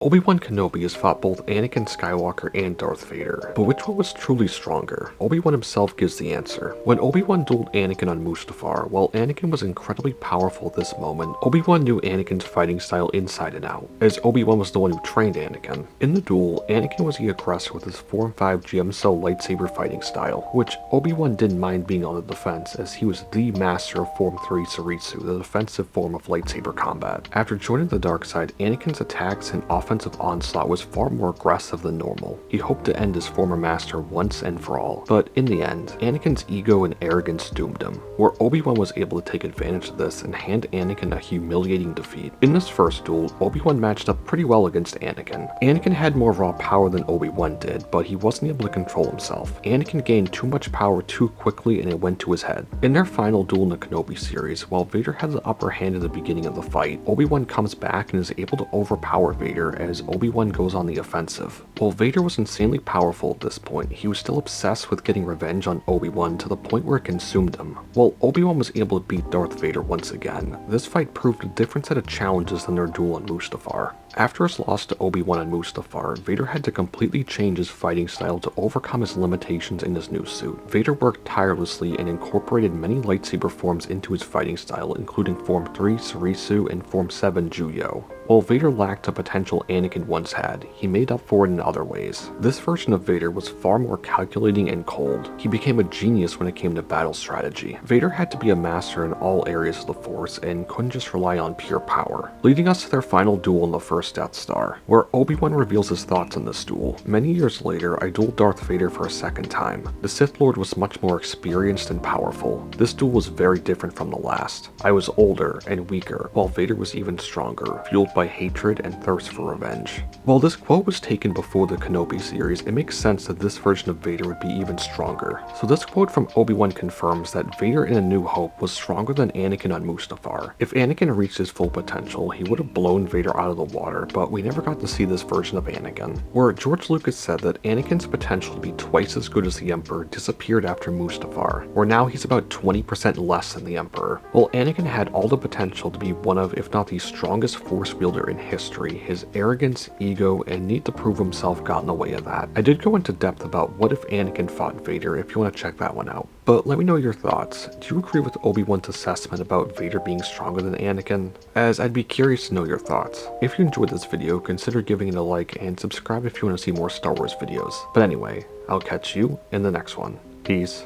Obi-Wan Kenobi has fought both Anakin Skywalker and Darth Vader, but which one was truly stronger? Obi-Wan himself gives the answer. When Obi-Wan dueled Anakin on Mustafar, while Anakin was incredibly powerful at this moment, Obi-Wan knew Anakin's fighting style inside and out, as Obi-Wan was the one who trained Anakin. In the duel, Anakin was the aggressor with his Form 5 GM Cell lightsaber fighting style, which Obi-Wan didn't mind being on the defense, as he was the master of Form 3 Surisu, the defensive form of lightsaber combat. After joining the dark side, Anakin's attacks and offensive onslaught was far more aggressive than normal. He hoped to end his former master once and for all, but in the end, Anakin's ego and arrogance doomed him, where Obi-Wan was able to take advantage of this and hand Anakin a humiliating defeat. In this first duel, Obi-Wan matched up pretty well against Anakin. Anakin had more raw power than Obi-Wan did, but he wasn't able to control himself. Anakin gained too much power too quickly and it went to his head. In their final duel in the Kenobi series, while Vader had the upper hand in the beginning of the fight, Obi-Wan comes back and is able to overpower Vader as Obi-Wan goes on the offensive. While Vader was insanely powerful at this point, he was still obsessed with getting revenge on Obi-Wan to the point where it consumed him. While Obi-Wan was able to beat Darth Vader once again, this fight proved a different set of challenges than their duel on Mustafar. After his loss to Obi-Wan on Mustafar, Vader had to completely change his fighting style to overcome his limitations in his new suit. Vader worked tirelessly and incorporated many lightsaber forms into his fighting style, including Form 3 Surisu and Form 7 Juyo. While Vader lacked the potential Anakin once had, he made up for it in other ways. This version of Vader was far more calculating and cold. He became a genius when it came to battle strategy. Vader had to be a master in all areas of the Force and couldn't just rely on pure power. Leading us to their final duel in the first Death Star, where Obi-Wan reveals his thoughts on this duel. Many years later, I dueled Darth Vader for a second time. The Sith Lord was much more experienced and powerful. This duel was very different from the last. I was older and weaker, while Vader was even stronger, fueled by hatred and thirst for revenge. While this quote was taken before the Kenobi series, it makes sense that this version of Vader would be even stronger. So this quote from Obi-Wan confirms that Vader in A New Hope was stronger than Anakin on Mustafar. If Anakin reached his full potential, he would have blown Vader out of the water, but we never got to see this version of Anakin, where George Lucas said that Anakin's potential to be twice as good as the Emperor disappeared after Mustafar, where now he's about 20% less than the Emperor. While Anakin had all the potential to be one of, if not the strongest Force wielder in history, his arrogance, ego, and need to prove himself got in the way of that. I did go into depth about what if Anakin fought Vader if you want to check that one out. But let me know your thoughts. Do you agree with Obi-Wan's assessment about Vader being stronger than Anakin? As I'd be curious to know your thoughts. If you enjoyed this video, consider giving it a like and subscribe if you want to see more Star Wars videos. But anyway, I'll catch you in the next one. Peace.